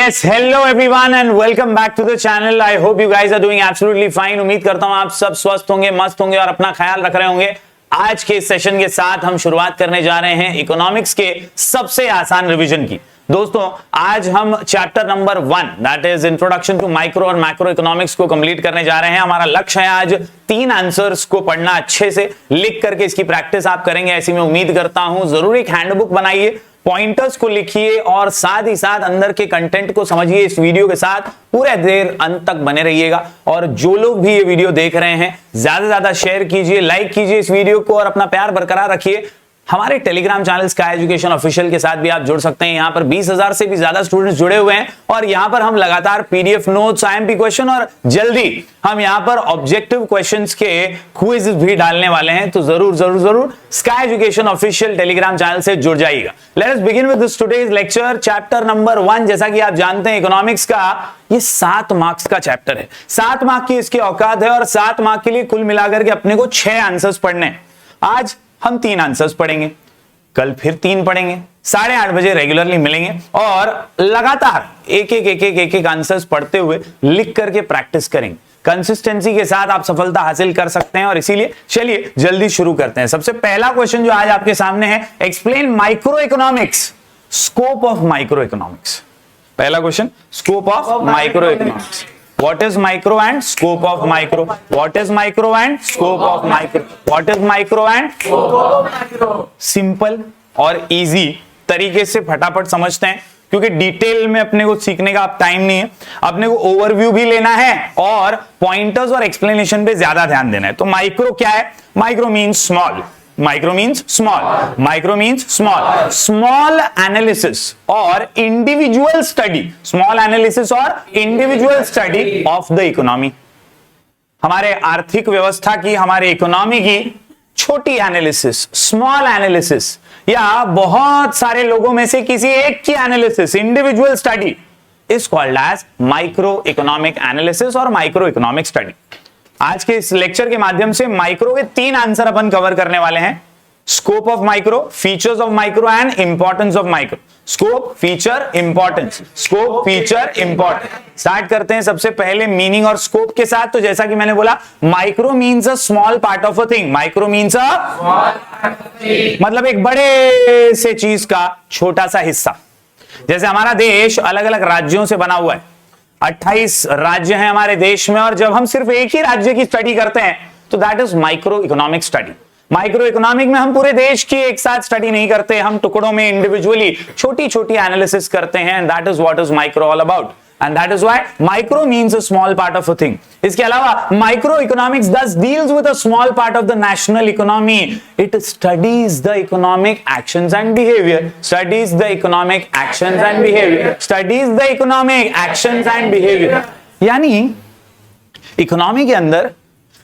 yes, hello everyone and welcome back to the channel. I hope you guys are doing absolutely fine. उम्मीद करता हूं आप सब स्वस्थ होंगे, मस्त होंगे और अपना ख्याल रख रहे होंगे। आज के सेशन के साथ हम शुरुआत करने जा रहे हैं इकोनॉमिक्स के सबसे आसान रिवीजन की। दोस्तों, आज हम chapter number 1 that is introduction to micro और मैक्रो इकोनॉमिक्स को कंप्लीट करने जा रहे हैं। हमारा लक्ष्य है आज 3 आंसर्स को पढ़ना, अच्छे से लिख करके इसकी प्रैक्टिस आप करेंगे ऐसी मैं उम्मीद करता हूं। जरूर एक हैंडबुक बनाइए, पॉइंटर्स को लिखिए और साथ ही साथ अंदर के कंटेंट को समझिए। इस वीडियो के साथ पूरे देर अंत तक बने रहिएगा और जो लोग भी ये वीडियो देख रहे हैं ज्यादा से ज्यादा शेयर कीजिए, लाइक कीजिए इस वीडियो को और अपना प्यार बरकरार रखिए। हमारे Telegram channel sky education official के साथ भी आप जुड़ सकते हैं। यहां पर 20,000 से भी ज्यादा स्टूडेंट्स जुड़े हुए हैं और यहां पर हम लगातार पीडीएफ नोट्स, आईएमपी क्वेश्चन और जल्दी हम यहां पर ऑब्जेक्टिव क्वेश्चंस के क्विज भी डालने वाले हैं। तो जरूर जरूर जरूर sky education official Telegram channel से जुड़ जाइएगा। Late us begin with this today's lecture. Chapter number 1, जैसा कि आप जानते हैं इकोनॉमिक्स का ये 7 मार्क्स का चैप्टर है। 7 मार्क की इसकी औकात है और 7 मार्क के लिए कुल मिलाकर के अपने को 6 आंसर्स पढ़ने हैं। आज हम 3 आंसर्स पढ़ेंगे, कल फिर 3 पढ़ेंगे, 8:30 बजे रेगुलरली मिलेंगे और लगातार एक आंसर्स पढ़ते हुए लिख करके प्रैक्टिस करेंगे। कंसिस्टेंसी के साथ आप सफलता हासिल कर सकते हैं और इसीलिए चलिए जल्दी शुरू करते हैं। सबसे पहला क्वेश्चन जो आज आपके सामने है, explain micro economics, scope of micro economics. पहला question, scope of micro economics. What is micro and scope of micro? What is micro and scope of micro? What is micro and scope of micro? Simple और easy तरीके से फटाफट समझते हैं क्योंकि detail में अपने को सीखने का अब टाइम नहीं है। अपने को ओवरव्यू भी लेना है और पॉइंटर्स और एक्सप्लेनेशन पे ज्यादा ध्यान देना है। तो माइक्रो क्या है? Micro means small, micro means small, micro means small analysis or individual study, small analysis or individual study of the economy। हमारे आर्थिक व्यवस्था की, हमारे इकोनॉमी की छोटी एनालिसिस, स्मॉल एनालिसिस या बहुत सारे लोगों में से किसी एक की analysis, individual study is called as micro economic analysis और माइक्रो इकोनॉमिक स्टडी। आज के इस लेक्चर के माध्यम से माइक्रो के 3 आंसर अपन कवर करने वाले हैं। Scope of micro, features of micro and importance of micro. Scope, feature, importance. Scope, feature, importance. Start करते हैं सबसे पहले मीनिंग और स्कोप के साथ। तो जैसा कि मैंने बोला, micro means a small part of a thing. Micro means मतलब एक बड़े से चीज का छोटा सा हिस्सा। जैसे हमारा देश अलग अलग राज्यों से बना हुआ है, 28 राज्य हैं हमारे देश में और जब हम सिर्फ एक ही राज्य की स्टडी करते हैं तो that is micro economic study. Micro economic में हम पूरे देश की एक साथ स्टडी नहीं करते, हम टुकड़ों में इंडिविजुअली छोटी छोटी एनालिसिस करते हैं and that is what is micro all about and that is why micro means a small part of a thing. इसके अलावा micro economics thus deals with a small part of the national economy. It studies the economic actions and behavior. Studies the economic actions and behavior. Studies the economic actions and behavior. यानी economy के अंदर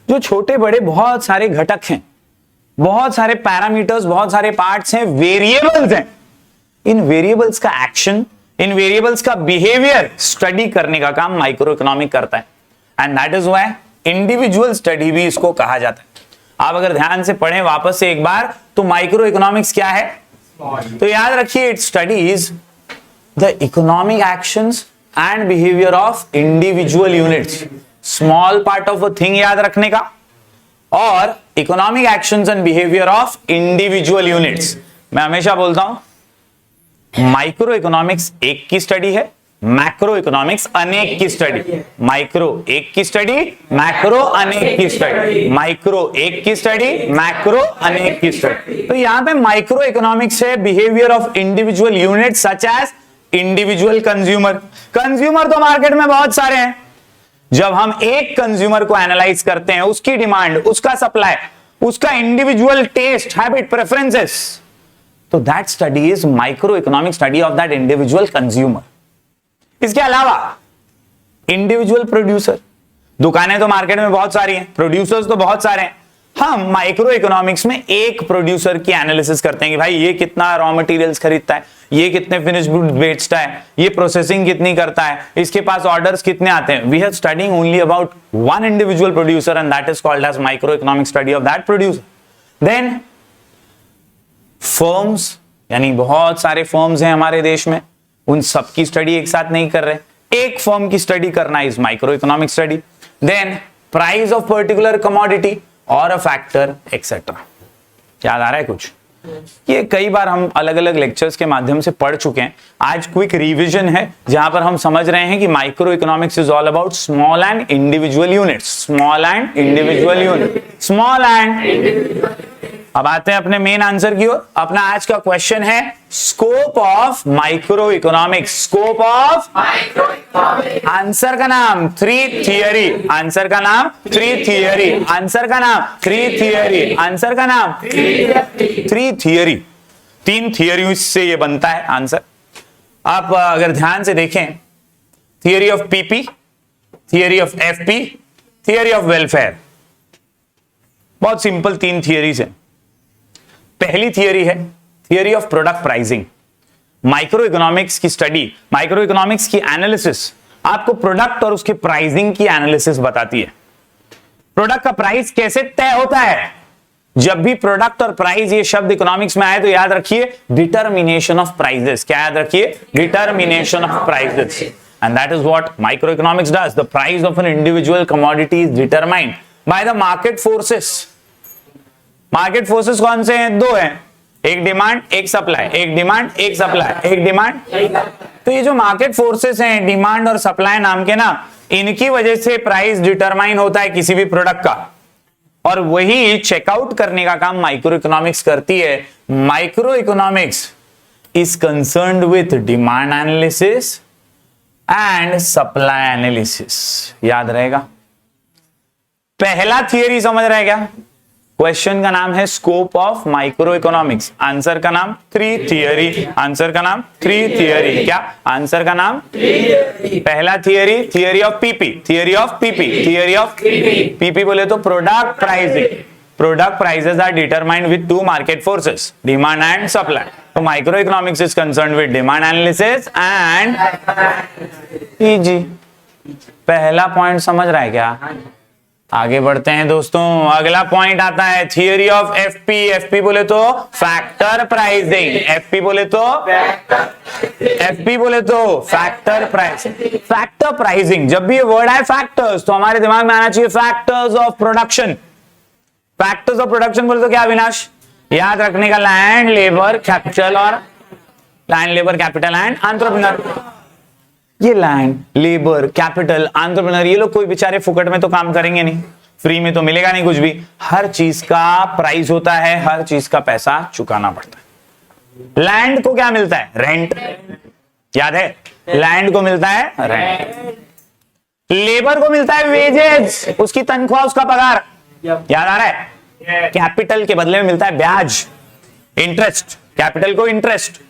जो छोटे बड़े बहुत सारे घटक हैं, बहुत सारे पैरामीटर्स, बहुत सारे पार्ट्स हैं, वेरिएबल्स हैं, इन वेरिएबल्स का एक्शन, इन वेरिएबल्स का बिहेवियर स्टडी करने का काम माइक्रो इकोनॉमिक करता है and that is why individual study भी इसको कहा जाता है। आप अगर ध्यान से पढ़ें वापस से एक बार तो माइक्रो इकोनॉमिक्स क्या है तो याद रखिए, it studies the economic actions and behaviour of individual units. Small part of a thing याद रखने का और economic actions and behaviour of individual units. मैं हमेशा बोलता हूं माइक्रो इकोनॉमिक्स एक की स्टडी है, मैक्रो इकोनॉमिक्स अनेक की स्टडी। माइक्रो एक की स्टडी, मैक्रो अनेक की स्टडी। माइक्रो एक की स्टडी, मैक्रो अनेक की स्टडी। तो यहां पे माइक्रो इकोनॉमिक्स है behaviour of individual unit such as individual consumer. Consumer तो मार्केट में बहुत सारे हैं। जब हम एक कंज्यूमर को एनालाइज करते हैं, उसकी डिमांड, उसका सप्लाई, उसका इंडिविजुअल टेस्ट, हैबिट, प्रेफरेंसेस, तो that study is micro economic study of that individual consumer. इसके अलावा इंडिविजुअल प्रोड्यूसर, दुकानें तो मार्केट में बहुत सारी हैं, प्रोड्यूसर्स तो बहुत सारे हैं। हम माइक्रो इकोनॉमिक्स में एक प्रोड्यूसर की एनालिसिस करते हैं कि भाई ये कितना रॉ मटेरियल्स खरीदता है, ये कितने फिनिश गुड बेचता है, ये प्रोसेसिंग कितनी करता है, इसके पास ऑर्डर्स कितने आते हैं। We are studying only about one individual producer and that is called as micro economic study of that producer. Then firms, यानी बहुत सारे फर्म्स हैं हमारे देश में, उन सब की स्टडी एक साथ नहीं कर रहे, एक फर्म की स्टडी करना is micro economic study. Then price of particular commodity और अ फैक्टर एक्सेट्रा। याद आ रहा है कुछ? ये कई बार हम अलग अलग लेक्चर्स के माध्यम से पढ़ चुके हैं। आज क्विक रिवीजन है जहां पर हम समझ रहे हैं कि micro economics is all about small and individual units, small and individual unit, small and. अब आते हैं अपने मेन आंसर की ओर। अपना आज का क्वेश्चन है scope of micro economics, scope of answer का नाम थ्री थियरी, आंसर का नाम थ्री थियरी, आंसर का नाम थ्री थियरी, आंसर का नाम थ्री थियरी। तीन थियरी से ये बनता है आंसर। आप अगर ध्यान से देखें, theory of PP, theory of FP, theory of welfare, बहुत सिंपल तीन थियरीज है। पहली थियरी है theory of product pricing. Micro economics की स्टडी, माइक्रो इकोनॉमिक्स की एनालिसिस आपको प्रोडक्ट और उसके प्राइसिंग की एनालिसिस बताती है। प्रोडक्ट का प्राइस कैसे तय होता है? जब भी प्रोडक्ट और प्राइस ये शब्द इकोनॉमिक्स में आए तो याद रखिए डिटर्मिनेशन ऑफ प्राइसेस। क्या याद रखिए? Determination of prices. And that is what micro economics does. The price of an individual commodity is determined by the market forces. Market forces कौन से हैं? दो हैं, एक डिमांड एक सप्लाई, एक डिमांड एक सप्लाई, एक डिमांड। तो ये जो मार्केट फोर्सेस हैं, डिमांड और सप्लाई नाम के ना, इनकी वजह से प्राइस डिटरमाइन होता है किसी भी प्रोडक्ट का, और वही चेकआउट करने का काम माइक्रो इकोनॉमिक्स करती है। Micro economics is concerned with demand analysis and supply analysis. याद रहेगा? पहला थियरी समझ रहे क्या? क्वेश्चन का नाम है scope of micro economics, answer का नाम थ्री थियरी, आंसर का नाम थ्री थियरी। क्या आंसर का नाम? पहला theory theory of PP, theory of PP, theory of PP बोले तो product pricing. Product prices are determined with two market forces, demand and supply. तो micro economics is concerned with demand analysis and PG. पहला point समझ रहा है क्या? आगे बढ़ते हैं दोस्तों। अगला पॉइंट आता है थियरी ऑफ एफपी। एफपी बोले तो फैक्टर प्राइसिंग, एफपी बोले तो फैक्टर प्राइसिंग। फैक्टर प्राइसिंग, जब भी ये वर्ड आए फैक्टर्स तो हमारे दिमाग में आना चाहिए factors of production. Factors of production बोले तो क्या अविनाश? याद रखने का लैंड, लेबर, कैपिटल और land, labour, capital and entrepreneur. ये लैंड, लेबर, कैपिटल, एंटरप्रेन्योर, ये लोग कोई बेचारे फुकट में तो काम करेंगे नहीं, फ्री में तो मिलेगा नहीं कुछ भी। हर चीज का प्राइस होता है, हर चीज का पैसा चुकाना पड़ता है। लैंड को क्या मिलता है? रेंट। याद है? लैंड को मिलता है रेंट। लेबर को मिलता है वेजेस, उसकी तनख्वाह, उसका पगार। याद आ रहा है? कैपिटल के बदले में मिलता है ब्याज, इंटरेस्ट। कैपिटल को इंटरेस्ट।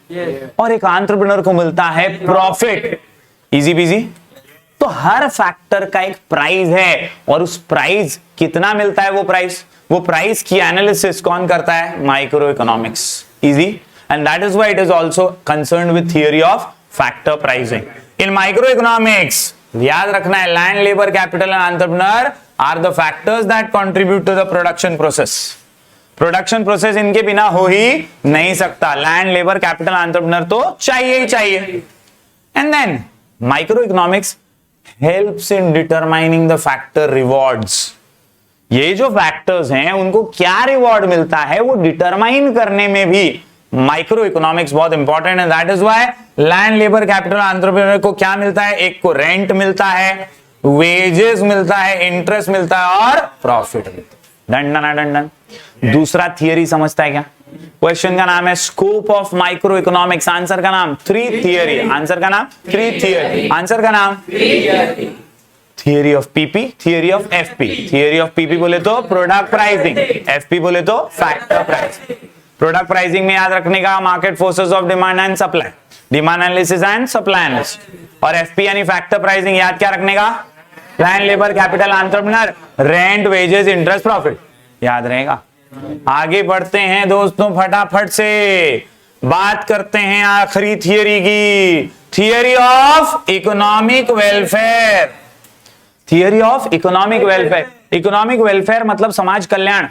और एक एंटरप्रेन्योर को मिलता है प्रॉफिट। Easy busy. तो हर फैक्टर का एक प्राइस है, और उस प्राइस कितना मिलता है, वो प्राइस की एनालिसिस कौन करता है? Micro economics. Easy. And that is why it is also concerned with theory of factor pricing. In micro economics याद रखना है land, labour, capital and entrepreneur are the factors that contribute to the production process. Production process इनके बिना हो ही नहीं सकता। Land, labour, capital, entrepreneur तो चाहिए ही चाहिए। And then microeconomics helps in determining the factor rewards. ये जो फैक्टर्स हैं उनको क्या रिवॉर्ड मिलता है वो डिटरमाइन करने में भी माइक्रो इकोनॉमिक्स बहुत इंपॉर्टेंट है। That is why land, labour, capital, entrepreneur को क्या मिलता है? एक को रेंट मिलता है, वेजेस मिलता है, इंटरेस्ट मिलता है और प्रॉफिट मिलता है। डन। दूसरा थियरी समझता है क्या? क्वेश्चन का नाम है scope of micro economics, answer का नाम थ्री थियरी, आंसर का नाम थ्री थियरी, आंसर का नाम theory of PP, theory of FP. Theory of PP बोले तो प्रोडक्ट प्राइसिंग, एफपी बोले तो फैक्टर प्राइसिंग। प्रोडक्ट प्राइसिंग में याद रखने का market forces of demand and supply, demand analysis and supply analysis. और एफपी यानी फैक्टर प्राइसिंग याद क्या रखने का? Land, labour, capital, entrepreneur, rent, wages, interest, profit. याद रहेगा? आगे बढ़ते हैं दोस्तों, फटाफट से बात करते हैं आखिरी थियरी की, theory of economic welfare. Theory of economic welfare. Economic welfare मतलब समाज कल्याण,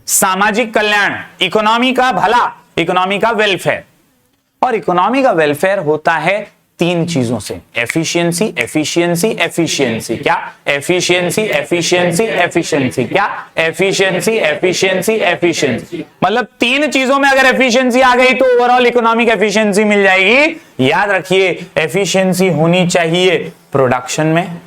सामाजिक कल्याण, इकोनॉमी का भला, इकोनॉमी का वेलफेयर। और इकोनॉमी का वेलफेयर होता है तीन चीजों से, एफिशिएंसी, एफिशिएंसी, एफिशिएंसी। क्या? Efficiency, efficiency, efficiency. क्या? Efficiency, efficiency, efficiency. मतलब तीन चीजों में अगर एफिशिएंसी आ गई तो ओवरऑल इकोनॉमिक एफिशिएंसी मिल जाएगी। याद रखिए, एफिशिएंसी होनी चाहिए प्रोडक्शन में,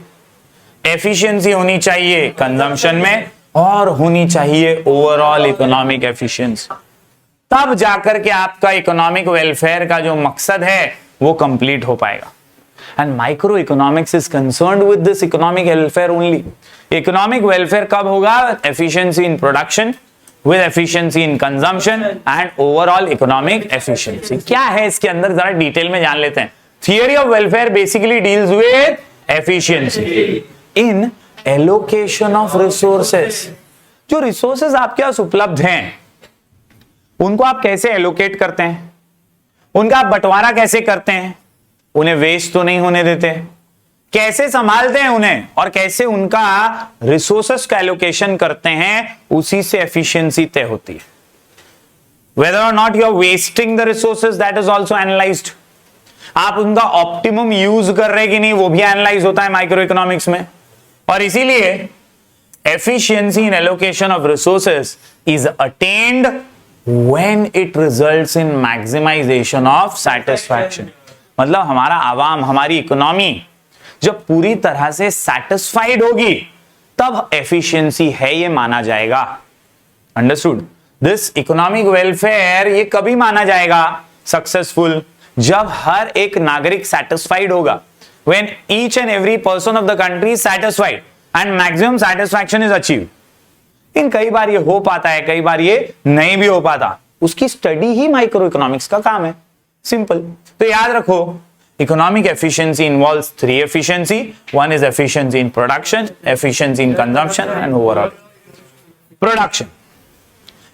एफिशिएंसी होनी चाहिए कंजम्पशन में, और होनी चाहिए ओवरऑल इकोनॉमिक एफिशिएंसी। तब जाकर के आपका इकोनॉमिक वेलफेयर का जो मकसद है वो कंप्लीट हो पाएगा। And micro economics is concerned with this economic welfare only. Economic welfare कब होगा? Efficiency in production with efficiency in consumption and overall economic efficiency. क्या है इसके अंदर, जरा डिटेल में जान लेते हैं। Theory of welfare basically deals with efficiency in allocation of resources. जो रिसोर्सेस आपके पास उपलब्ध हैं उनको आप कैसे एलोकेट करते हैं, उनका आप बंटवारा कैसे करते हैं, उन्हें वेस्ट तो नहीं होने देते, कैसे संभालते हैं उन्हें, और कैसे उनका रिसोर्सेस का एलोकेशन करते हैं, उसी से एफिशिएंसी तय होती है। वेदर और not you are wasting the resources, that is also analysed. आप उनका ऑप्टिमम यूज कर रहे कि नहीं वो भी एनालाइज होता है माइक्रो इकोनॉमिक्स में। और इसीलिए efficiency in allocation of resources is attend when it results in maximization of satisfaction। मतलब हमारा आवाम, हमारी इकोनॉमी जब पूरी तरह से सेटिस्फाइड होगी तब एफिशिएंसी है ये माना जाएगा। अंडरस्टूड? दिस इकोनॉमिक वेलफेयर ये कभी माना जाएगा सक्सेसफुल? जब हर एक नागरिक सेटिस्फाइड होगा। when each and every person of the country is satisfied and maximum satisfaction is achieved। इन कई बार ये हो पाता है, कई बार ये नहीं भी हो पाता, उसकी स्टडी ही माइक्रो इकोनॉमिक्स का काम है। सिंपल। तो याद रखो, economic efficiency involves three efficiency. One is efficiency in production, efficiency in consumption and overall production.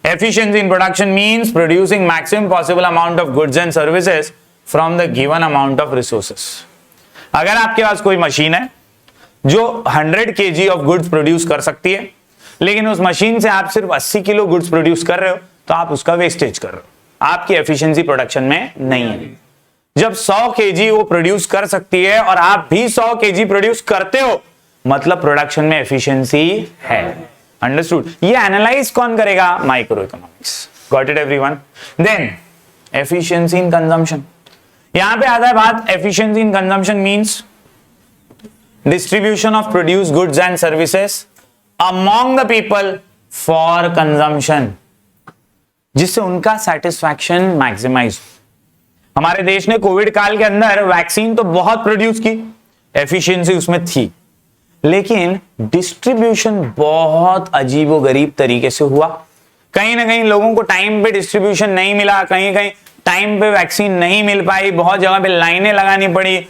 Efficiency in production means producing maximum possible amount of goods and services from the given amount of resources। अगर आपके पास कोई machine है जो 100 kg of goods produce कर सकती है, लेकिन उस मशीन से आप सिर्फ 80 किलो गुड्स प्रोड्यूस कर रहे हो, तो आप उसका वेस्टेज कर रहे हो, आपकी एफिशिएंसी प्रोडक्शन में नहीं है। जब 100 kg वो प्रोड्यूस कर सकती है और आप भी 100 kg प्रोड्यूस करते हो, मतलब प्रोडक्शन में एफिशिएंसी है। अंडरस्टूड? ये एनालाइज कौन करेगा? Micro economics. Got it everyone? Then efficiency in consumption. यहां पे आता है बात, efficiency in consumption means distribution of produce goods and services among the people for consumption, जिससे उनका सेटिस्फैक्शन मैक्सिमाइज। हमारे देश ने कोविड काल के अंदर वैक्सीन तो बहुत प्रोड्यूस की, एफिशिएंसी उसमें थी, लेकिन डिस्ट्रीब्यूशन बहुत अजीबोगरीब तरीके से हुआ। कहीं ना कहीं लोगों को टाइम पे डिस्ट्रीब्यूशन नहीं मिला, कहीं कहीं टाइम पे वैक्सीन नहीं मिल पाई, बहुत जगह पे लाइनें लगानी पड़ी,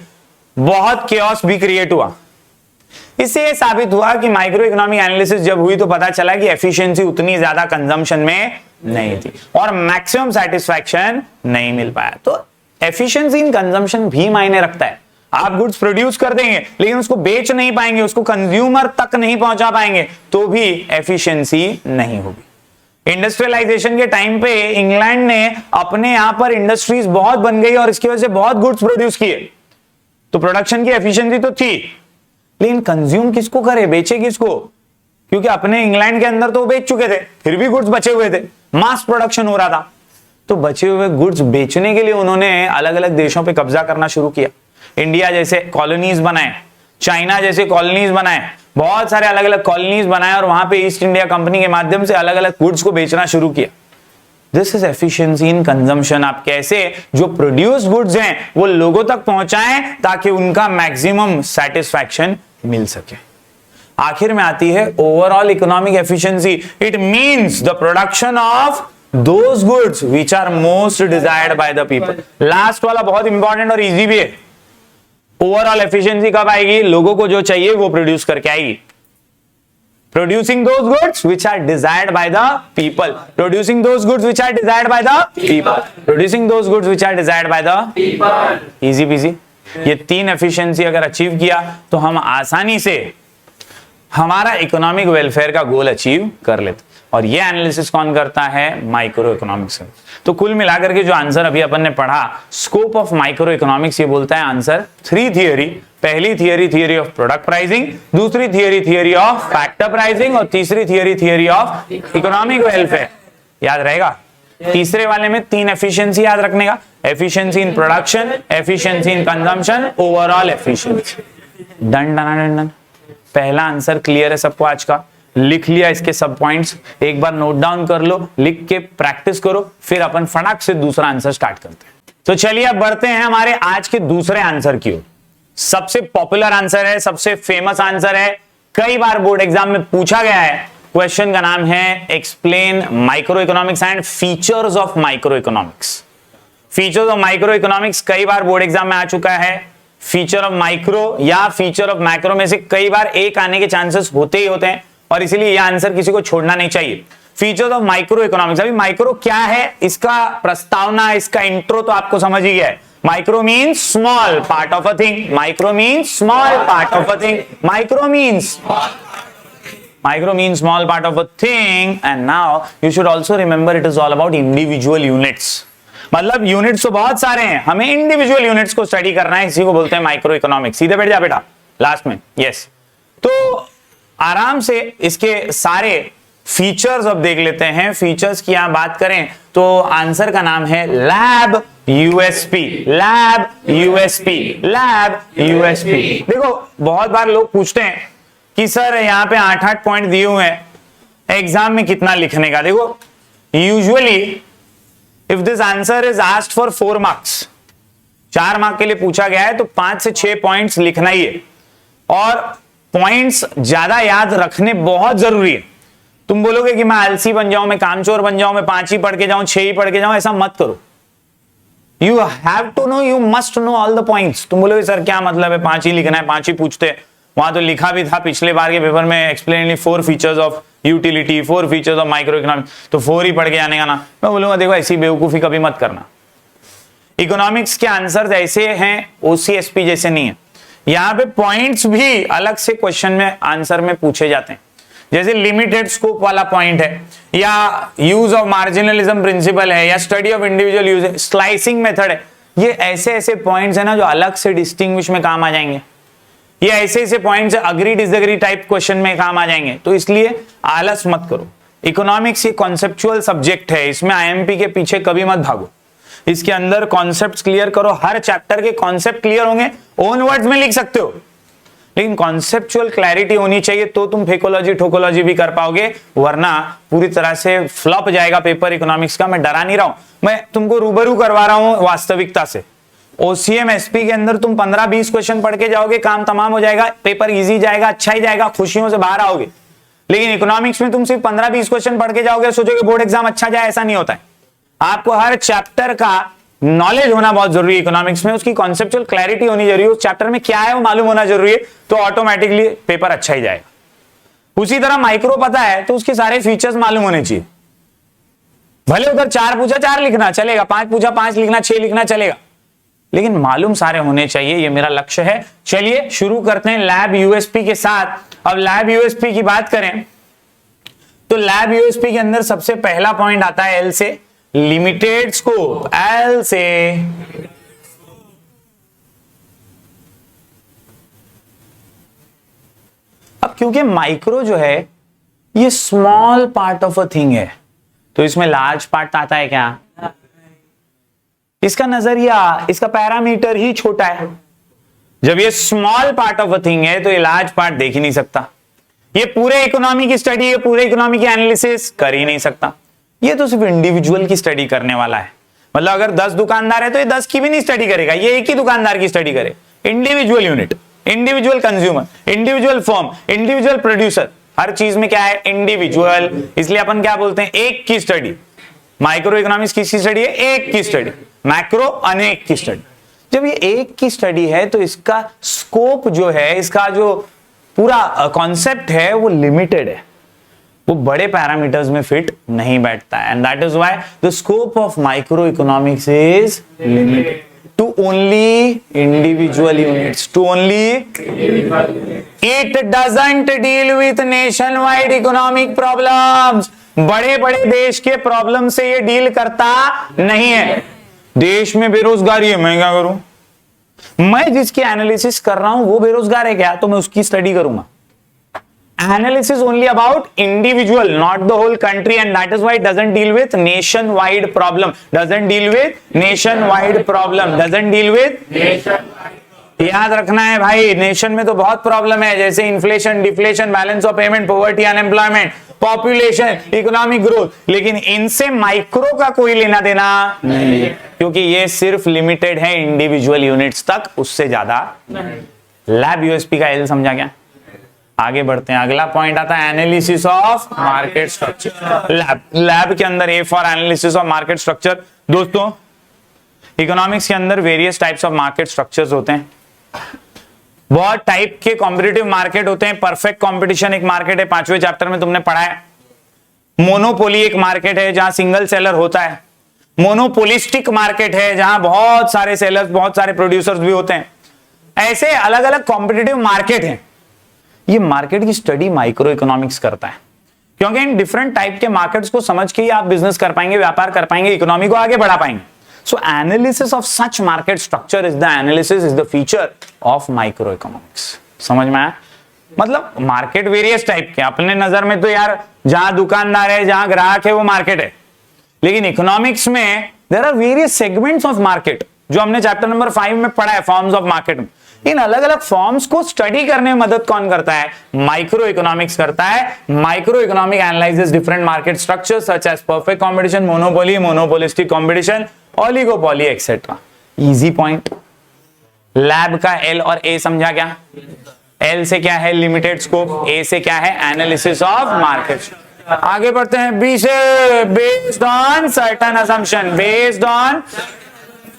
बहुत केओस भी क्रिएट हुआ। इससे यह साबित हुआ कि माइक्रो इकोनॉमिक एनालिसिस जब हुई तो पता चला कि एफिशिएंसी उतनी ज्यादा कंजम्पशन में नहीं थी और मैक्सिमम सेटिस्फैक्शन नहीं मिल पाया। तो एफिशिएंसी इन कंजम्पशन भी मायने रखता है। आप गुड्स प्रोड्यूस कर देंगे लेकिन उसको बेच नहीं पाएंगे, उसको कंज्यूमर तक नहीं पहुंचा पाएंगे, तो भी एफिशिएंसी नहीं होगी। इंडस्ट्रियलाइजेशन के टाइम पे इंग्लैंड ने अपने यहां पर इंडस्ट्रीज बहुत बन गई और इसकी वजह से बहुत गुड्स प्रोड्यूस किए, तो प्रोडक्शन की एफिशिएंसी तो थी, लेकिन कंज्यूम किसको करे, बेचे किसको? क्योंकि अपने इंग्लैंड के अंदर तो बेच चुके थे, फिर भी गुड्स बचे हुए थे, मास प्रोडक्शन हो रहा था। तो बचे हुए गुड्स बेचने के लिए उन्होंने अलग अलग देशों पे कब्जा करना शुरू किया। इंडिया जैसे कॉलोनीज बनाए, चाइना जैसे कॉलोनीज बनाए, बहुत सारे अलग अलग कॉलोनीज बनाए और वहां पे ईस्ट इंडिया कंपनी के माध्यम से अलग अलग गुड्स को बेचना शुरू किया। This is efficiency in consumption. आप कैसे जो प्रोड्यूस गुड्स हैं वो लोगों तक पहुंचाएं ताकि उनका मैक्सिमम सेटिस्फैक्शन मिल सके। आखिर में आती है overall economic efficiency. It means the production of those goods which are most desired by the people. Last वाला बहुत इंपॉर्टेंट और इजी भी है। ओवरऑल एफिशिएंसी कब आएगी? लोगों को जो चाहिए वो प्रोड्यूस करके आएगी। Producing those goods which are desired by the people. Producing those goods which are desired by the people. Producing those goods which are desired by the people. Easy peasy. ये तीन एफिशिएंसी अगर achieve किया तो हम आसानी से हमारा economic welfare का गोल अचीव कर लेते। और ये एनालिसिस कौन करता है? Micro economics. तो कुल मिलाकर के जो आंसर अभी अपन ने पढ़ा, स्कोप ऑफ माइक्रो इकोनॉमिक्स, ये बोलता है आंसर 3 थियरी। पहली theory theory of product pricing, दूसरी theory theory of factor pricing और तीसरी theory theory of economic welfare. याद रहेगा? तीसरे वाले में 3 एफिशिएंसी याद रखने का, efficiency in production, efficiency in consumption, overall efficiency. Done done done. पहला आंसर क्लियर है सबको आज का? लिख लिया इसके सब पॉइंट्स, एक बार नोट डाउन कर लो, लिख के प्रैक्टिस करो, फिर अपन फटाक से दूसरा आंसर स्टार्ट करते हैं। तो चलिए अब बढ़ते हैं हमारे आज के दूसरे आंसर की ओर। सबसे पॉपुलर आंसर है, सबसे फेमस आंसर है, कई बार बोर्ड एग्जाम में पूछा गया है। क्वेश्चन का नाम है explain micro economics and features of micro economics. Features of micro economics कई बार बोर्ड एग्जाम में आ चुका है। फीचर ऑफ माइक्रो या फीचर ऑफ मैक्रो में से कई बार एक आने के चांसेस होते ही होते हैं, और इसीलिए यह आंसर किसी को छोड़ना नहीं चाहिए। Features of micro economics. अभी माइक्रो क्या है, इसका प्रस्तावना, इसका इंट्रो तो आपको समझ ही गया है। Micro means small part of a thing. Micro means small part of a thing. Micro means small part of a thing, and now you should also remember it is all about individual units। मतलब units तो बहुत सारे हैं, हमें individual units को study करना है, इसी को बोलते हैं माइक्रो इकोनॉमिक्स। सीधे बैठ जा बेटा लास्ट में। यस, तो आराम से इसके सारे फीचर्स अब देख लेते हैं। फीचर्स की यहां बात करें तो आंसर का नाम है lab USP. Lab USP, lab USP. देखो बहुत बार लोग पूछते हैं कि सर यहाँ पे 8-8 पॉइंट दिए हुए हैं, एग्जाम में कितना लिखने का? देखो usually if this answer is asked for 4 marks, 4 mark के लिए पूछा गया है, तो 5 से 6 पॉइंट्स लिखना ही है। और पॉइंट्स ज्यादा याद रखने बहुत जरूरी है। तुम बोलोगे कि मैं आलसी बन जाऊं, मैं कामचोर बन जाऊं, मैं 5 ही पढ़ के जाऊं, 6 ही पढ़ के जाऊं, ऐसा मत करो। You have to know, you must know all the points. तुम बोलोगे सर क्या मतलब है, 5 ही लिखना है, 5 ही पूछते हैं। वहां तो लिखा भी था पिछले बार के पेपर में explain 4 features of utility, 4 features of micro economics, तो 4 ही पढ़ के जाने का ना। मैं बोलूंगा देखो ऐसी बेवकूफी कभी मत करना। इकोनॉमिक्स के आंसर्स ऐसे हैं, ओसीएसपी जैसे नहीं है। यहां पे पॉइंट्स भी अलग से क्वेश्चन में आंसर में पूछे जाते हैं, जैसे लिमिटेड स्कोप वाला पॉइंट है, या यूज ऑफ मार्जिनलिज्म प्रिंसिपल है, या study of individual use, slicing method है। ये ऐसे ऐसे पॉइंट्स है ना जो अलग से डिस्टिंग्विश में काम आ जाएंगे। ये ऐसे ऐसे points agree disagree type question में काम आ जाएंगे, तो इसलिए आलस मत करो। इकोनॉमिक्स ये कॉन्सेप्चुअल सब्जेक्ट है, इसमें आईएमपी के पीछे कभी मत भागो। इसके अंदर कॉन्सेप्ट्स क्लियर करो, हर चैप्टर के कॉन्सेप्ट क्लियर होंगे, ओन वर्ड्स में लिख सकते हो, लेकिन कॉन्सेप्चुअल क्लैरिटी होनी चाहिए, तो तुम फेकोलॉजी ठोकोलॉजी भी कर पाओगे, वरना पूरी तरह से फ्लॉप जाएगा पेपर इकोनॉमिक्स का। मैं डरा नहीं रहा हूं, मैं तुमको रूबरू करवा रहा हूं वास्तविकता से। ओसीएम एसपी के अंदर तुम 15-20 क्वेश्चन पढ़ के जाओगे, काम तमाम हो जाएगा, पेपर इजी जाएगा, अच्छा ही जाएगा, खुशियों से बाहर आओगे। लेकिन इकोनॉमिक्स में तुम सिर्फ 15-20 क्वेश्चन पढ़ के जाओगे, सोचोगे बोर्ड एग्जाम अच्छा जाए, ऐसा नहीं होता है। आपको हर चैप्टर का नॉलेज होना बहुत जरूरी है इकोनॉमिक्स में, उसकी कॉन्सेप्चुअल क्लैरिटी होनी जरूरी है, उस चैप्टर में क्या है वो मालूम होना जरूरी है, तो ऑटोमेटिकली पेपर अच्छा ही जाएगा। उसी तरह माइक्रो पता है तो उसके सारे फीचर्स मालूम होने चाहिए। भले उधर 4 पूछा 4 लिखना चलेगा, 5 पूछा 5 लिखना, 6 लिखना चलेगा, लेकिन मालूम सारे होने चाहिए, ये मेरा लक्ष्य है। चलिए शुरू करते हैं लैब यूएसपी के साथ। अब लैब यूएसपी की बात करें तो लैब यूएसपी के अंदर सबसे पहला पॉइंट आता है एल से, लिमिटेड स्कोप। एल से अब क्योंकि माइक्रो जो है ये small part of a thing है, तो इसमें लार्ज पार्ट आता है क्या? इसका नजरिया, इसका पैरामीटर ही छोटा है। जब ये small part of a thing है तो ये लार्ज पार्ट देख ही नहीं सकता। ये पूरे इकोनॉमी की स्टडी, ये पूरे इकोनॉमी की एनालिसिस कर ही नहीं सकता। ये तो सिर्फ इंडिविजुअल की स्टडी करने वाला है। मतलब अगर 10 दुकानदार है तो ये 10 की भी नहीं स्टडी करेगा, ये एक ही दुकानदार की स्टडी करे। Individual unit, individual consumer, individual firm, individual producer, हर चीज में क्या है? इंडिविजुअल। इसलिए अपन क्या बोलते हैं? एक की स्टडी। माइक्रो इकोनॉमिक्स किसकी स्टडी है? एक की स्टडी। मैक्रो अनेक की स्टडी। जब ये एक की स्टडी है तो इसका स्कोप जो है, इसका जो पूरा कॉन्सेप्ट है वो लिमिटेड है, वो बड़े पैरामीटर्स में फिट नहीं बैठता है। And that is why the scope of micro economics is limited to only individual units, to only it doesn't deal with nationwide economic problems. बड़े बड़े देश के प्रॉब्लम से ये डील करता नहीं है। देश में बेरोजगारी है, मैं क्या करूं? मैं जिसकी एनालिसिस कर रहा हूं वो बेरोजगार है क्या, तो मैं उसकी स्टडी करूंगा। Analysis only about individual, not the whole country, and that is why it doesn't deal with nationwide problem. Doesn't deal with nationwide problem. Doesn't deal with याद रखना है भाई, नेशन में तो बहुत प्रॉब्लम है, जैसे inflation, deflation, balance of payment, poverty, unemployment, population, economic growth, लेकिन इनसे माइक्रो का कोई लेना देना नहीं, क्योंकि ये सिर्फ लिमिटेड है इंडिविजुअल यूनिट्स तक, उससे ज्यादा नहीं। लैब यूएसपी का एल समझा क्या? आगे बढ़ते हैं। अगला पॉइंट आता है analysis of market structure. Lab के अंदर ए for analysis of market structure. दोस्तों, इकोनॉमिक्स के अंदर various types of market structures होते हैं। बहुत टाइप के कॉम्पिटिटिव मार्केट होते हैं। परफेक्ट कंपटीशन एक मार्केट है, 5वें चैप्टर में तुमने पढ़ा है। मोनोपोली एक मार्केट है जहां सिंगल सेलर होता है। मोनोपोलिस्टिक मार्केट है जहां बहुत सारे सेलर्स, बहुत सारे प्रोड्यूसर्स भी होते हैं। ऐसे अलग अलग कॉम्पिटिटिव मार्केट हैं। ये मार्केट की स्टडी माइक्रो इकोनॉमिक्स करता है, क्योंकि इन डिफरेंट टाइप के मार्केट्स को समझ के ही आप बिजनेस कर पाएंगे, व्यापार कर पाएंगे, इकोनॉमी को आगे बढ़ा पाएंगे। So analysis of such market structure is the analysis, is the feature of micro economics. समझ में आया? मतलब मार्केट वेरियस टाइप के, अपने नजर में तो यार जहां दुकानदार है, जहां ग्राहक है, वो मार्केट है, लेकिन इकोनॉमिक्स में there are various segments of market, जो हमने चैप्टर नंबर 5 में पढ़ा है, फॉर्म्स ऑफ मार्केट में। इन अलग अलग फॉर्म्स को स्टडी करने में मदद कौन करता है? माइक्रो इकोनॉमिक्स करता है। Micro economic analyses different market structures such as perfect competition, monopoly, monopolistic competition, oligopoly etcetera. Easy point. Lab का एल और ए समझा क्या? एल से क्या है? Limited scope. ए से क्या है? Analysis of market. आगे बढ़ते हैं। बी से based on certain assumption, based on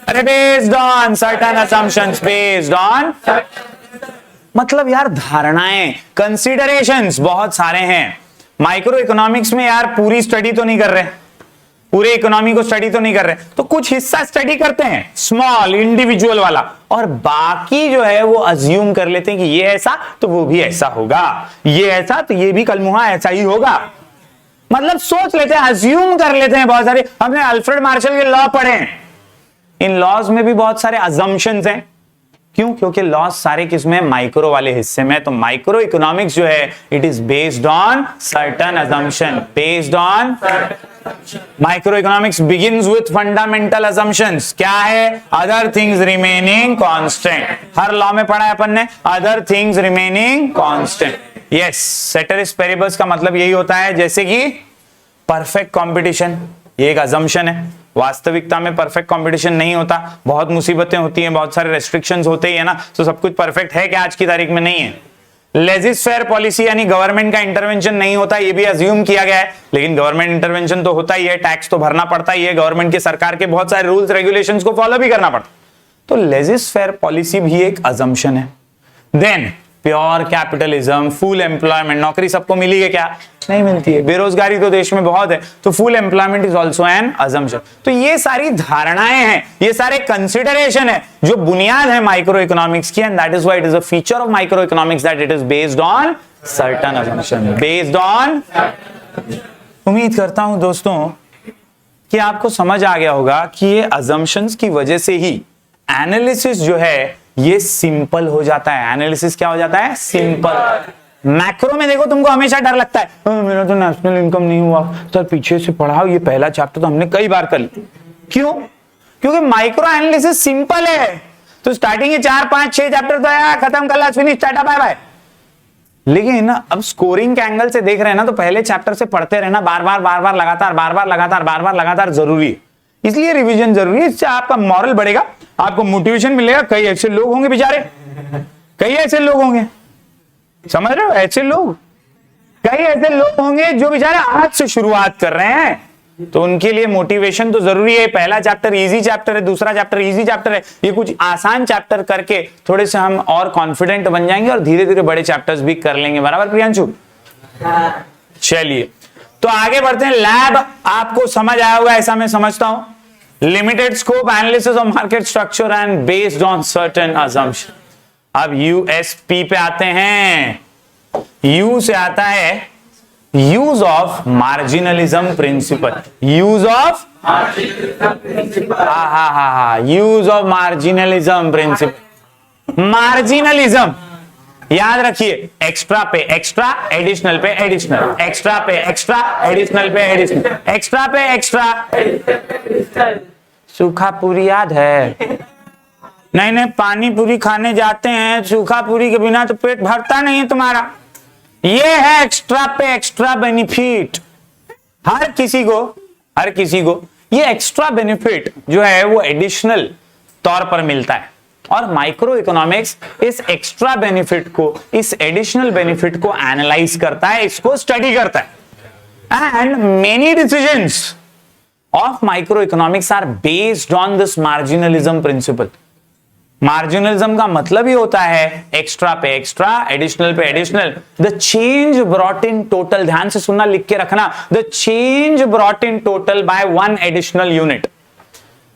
based on certain assumptions, based on, मतलब यार धारणाएं, कंसिडरेशंस बहुत सारे हैं। माइक्रो इकोनॉमिक्स में यार पूरी स्टडी तो नहीं कर रहे, पूरे इकोनॉमी को स्टडी तो नहीं कर रहे, तो कुछ हिस्सा स्टडी करते हैं, स्मॉल इंडिविजुअल वाला, और बाकी जो है वो अज्यूम कर लेते हैं कि ये ऐसा तो वो भी ऐसा होगा, ये ऐसा तो ये भी कलमुहा ऐसा ही होगा। मतलब सोच लेते हैं, अज्यूम कर लेते हैं बहुत सारे। हमने अल्फ्रेड मार्शल के लॉ पढ़े हैं, इन लॉज में भी बहुत सारे अजम्पशंस हैं। क्यों? क्योंकि लॉज सारे किसमें? माइक्रो वाले हिस्से में। तो माइक्रो इकोनॉमिक्स जो है it is based on certain assumption, based on micro economics begins with fundamental assumptions. क्या है? Other things remaining constant. हर लॉ में पढ़ा है अपन ने, other things remaining constant. Yes, ceteris paribus का मतलब यही होता है, जैसे कि परफेक्ट कंपटीशन, ये एक अजम्पशन है। वास्तविकता में परफेक्ट कंपटीशन नहीं होता, बहुत मुसीबतें होती हैं, बहुत सारे रेस्ट्रिक्शंस होते ही है ना, तो सब कुछ परफेक्ट है क्या? आज की तारीख में नहीं है। लेजिस फेयर पॉलिसी यानी गवर्नमेंट का इंटरवेंशन नहीं होता, ये भी अज्यूम किया गया है, लेकिन गवर्नमेंट इंटरवेंशन तो होता ही है, टैक्स तो भरना पड़ता ही है, गवर्नमेंट के सरकार के बहुत सारे रूल्स रेगुलेशंस को फॉलो भी करना पड़ता, तो लेजिस फेयर पॉलिसी भी एक अजम्पशन है। Then pure capitalism, full employment, नौकरी सबको मिली है क्या? नहीं मिलती है, बेरोजगारी तो देश में बहुत है, तो full employment is also an assumption. तो ये सारी धारणाएं हैं, ये सारे कंसिडरेशन है जो बुनियाद है माइक्रो इकोनॉमिक्स की, and that is why it is a feature of micro economics that it is based on certain assumption, based on. उम्मीद करता हूं दोस्तों कि आपको समझ आ गया होगा कि ये अजम्पशंस की वजह से ही एनालिसिस जो है ये सिंपल हो जाता है। एनालिसिस क्या हो जाता है? सिंपल। मैक्रो में देखो तुमको हमेशा डर लगता है, मेरा तो नेशनल इनकम नहीं हुआ, सर पीछे से पढ़ाओ, ये पहला चैप्टर तो हमने कई बार कर लिया। क्यों? क्योंकि माइक्रो एनालिसिस सिंपल है, तो स्टार्टिंग के 4 5 6 चैप्टर तो यार खत्म कर ला, फिनिश, टाटा बाय बाय। लेकिन अब स्कोरिंग के एंगल से देख रहे हैं ना, तो पहले चैप्टर से पढ़ते रहना, बार बार लगातार जरूरी है। इसलिए रिवीजन जरूरी है, इससे आपका मॉरल बढ़ेगा, आपको मोटिवेशन मिलेगा। कई ऐसे लोग होंगे बेचारे, कई ऐसे लोग होंगे, समझ रहे हो? ऐसे लोग, कई ऐसे लोग होंगे जो बेचारे आज से शुरुआत कर रहे हैं, तो उनके लिए मोटिवेशन तो जरूरी है। पहला चैप्टर इजी चैप्टर है, दूसरा चैप्टर इजी चैप्टर है, ये कुछ आसान चैप्टर करके थोड़े से हम और कॉन्फिडेंट बन जाएंगे और धीरे धीरे बड़े चैप्टर्स भी कर लेंगे। बराबर प्रियांशु? चलिए तो आगे बढ़ते हैं। लैब आपको समझ आया होगा ऐसा मैं समझता हूं। Limited scope, analysis of market structure and based on certain assumption. अब यूएसपी पे आते हैं। यू से आता है use of marginalism principle, use of use of marginalism principle. Marginalism याद रखिए, एक्स्ट्रा पे एक्स्ट्रा, एडिशनल पे एडिशनल, एक्स्ट्रा पे एक्स्ट्रा, एडिशनल पे एडिशनल, एक्स्ट्रा पे एक्स्ट्रा। सूखा पूरी याद है? नहीं नहीं, पानी पूरी खाने जाते हैं, सूखा पूरी के बिना तो पेट भरता नहीं है तुम्हारा। ये है एक्स्ट्रा पे एक्स्ट्रा बेनिफिट। हर किसी को ये एक्स्ट्रा बेनिफिट जो है वो एडिशनल तौर पर मिलता है, और माइक्रो इकोनॉमिक्स इस एक्स्ट्रा बेनिफिट को, इस एडिशनल बेनिफिट को एनालाइज करता है, इसको स्टडी करता है। And many decisions of micro economics are based on this marginalism principle. Marginalism का मतलब ही होता है एक्स्ट्रा पे एक्स्ट्रा, एडिशनल पे additional. The change brought in total, ध्यान से सुनना, लिख के रखना, the change brought in total by one additional unit,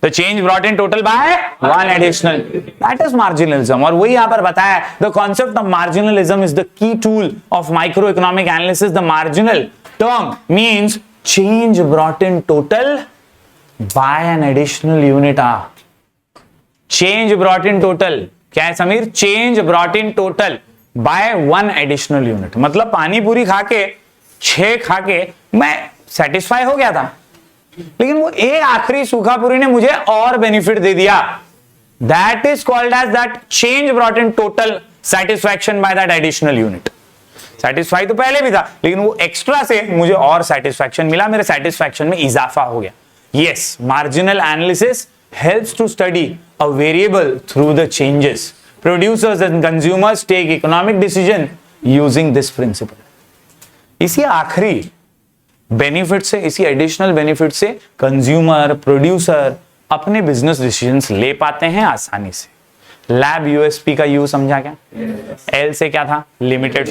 the change brought in total by one additional, that is marginalism. और वही यहां पर बताया, the concept of marginalism is the key tool of micro economic analysis. The marginal term means change brought in total by an additional unit. Change brought in total क्या है Sameer? Change brought in total by one additional unit. मतलब पानी पूरी खा के, 6 खा के मैं सेटिस्फाई हो गया था, लेकिन वो एक आखिरी सूखा पूरी ने मुझे और बेनिफिट दे दिया। That is called as that change brought in total satisfaction by that additional unit. Satisfy तो पहले भी था, लेकिन वो एक्स्ट्रा से मुझे और सेटिस्फैक्शन मिला, मेरे सेटिस्फैक्शन में इजाफा हो गया। Yes, marginal analysis helps to study a variable through the changes. Producers and consumers take economic decision using this principle. इसी आखिरी बेनिफिट से, इसी एडिशनल बेनिफिट से कंज्यूमर, प्रोड्यूसर अपने बिजनेस डिसीजंस ले पाते हैं आसानी से। लैब यूएसपी का यू समझा क्या? एल से क्या था? लिमिटेड।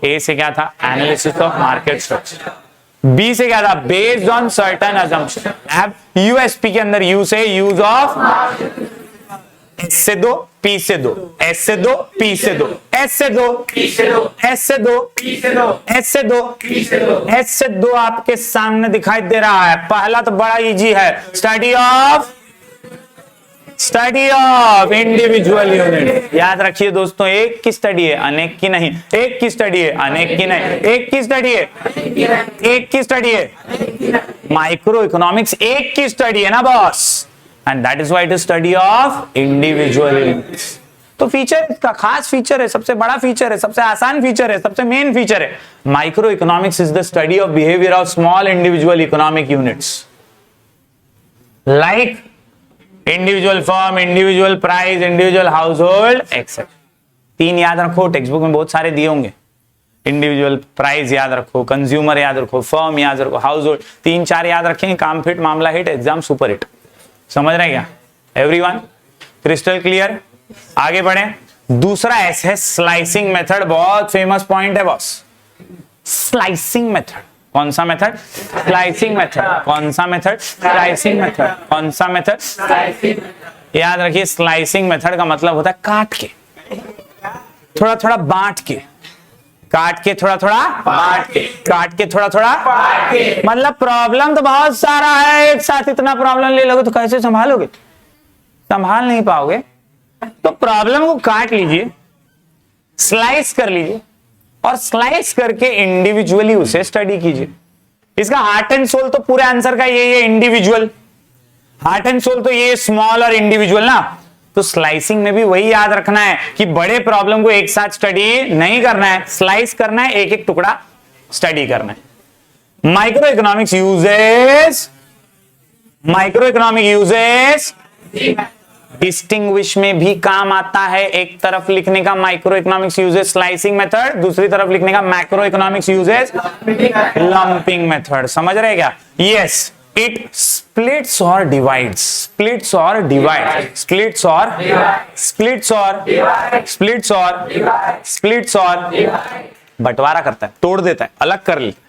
ए से क्या था? Analysis of market structure. B से क्या था? Based on certain assumption. अब यूएसपी के अंदर यू से यूज ऑफ, एस से 2, पी से 2, एस से 2, पी से 2, एस से 2, पी से 2, एस से 2, पी से 2, एस से 2, पी से 2, एस से 2 आपके सामने दिखाई दे रहा है। पहला तो बड़ा इजी है, स्टडी ऑफ इंडिविजुअल यूनिट। याद रखिए दोस्तों, एक की स्टडी है, अनेक की नहीं। एक की स्टडी है, अनेक की नहीं। एक की स्टडी है, एक की स्टडी है। माइक्रो इकोनॉमिक्स एक की स्टडी है ना boss, and that is why it is study of individual units. तो फीचर, इसका खास फीचर है, सबसे बड़ा फीचर है, सबसे आसान फीचर है, सबसे मेन फीचर है। Micro economics is the study of behaviour of small individual economic units, like individual firm, individual price, individual house hold etcetera. 3 याद रखो, टेक्स्ट बुक में बहुत सारे दिए होंगे। इंडिविजुअल प्राइस याद रखो, कंज्यूमर याद रखो, फर्म याद रखो, हाउस होल्ड। 3-4 याद रखेंगे, काम फिट, मामला हिट, एग्जाम सुपर हिट। समझ रहे क्या एवरीवन? Crystal clear? आगे बढ़े। दूसरा एस है स्लाइसिंग मेथड। बहुत फेमस पॉइंट है बॉस, स्लाइसिंग मेथड। कौन सा मेथड? Slicing method. कौन सा मेथड? Slicing method. कौन सा मेथड? याद रखिए, स्लाइसिंग मेथड का मतलब होता है काट के, थोड़ा थोड़ा बांट के, काट के थोड़ा थोड़ा बांट के, काट के थोड़ा थोड़ा बांट के। मतलब प्रॉब्लम तो बहुत सारा है, एक साथ इतना प्रॉब्लम ले लोगे तो कैसे संभालोगे? संभाल नहीं पाओगे। तो प्रॉब्लम को काट लीजिए, स्लाइस कर लीजिए, और स्लाइस करके इंडिविजुअली उसे स्टडी कीजिए। इसका हार्ट एंड सोल तो पूरे आंसर का यही है, इंडिविजुअल। हार्ट एंड सोल तो ये स्मॉल और इंडिविजुअल ना। तो स्लाइसिंग में भी वही याद रखना है कि बड़े प्रॉब्लम को एक साथ स्टडी नहीं करना है, स्लाइस करना है, एक एक टुकड़ा स्टडी करना है। माइक्रो इकोनॉमिक्स यूजेस डिस्टिंग्विश में भी काम आता है। एक तरफ लिखने का micro economics uses slicing method, दूसरी तरफ लिखने का macro economics uses lumping method. समझ रहे क्या? Yes, it splits or divides, splits or divides, splits or splits or splits or splits or बंटवारा करता है, तोड़ देता है, अलग कर लेता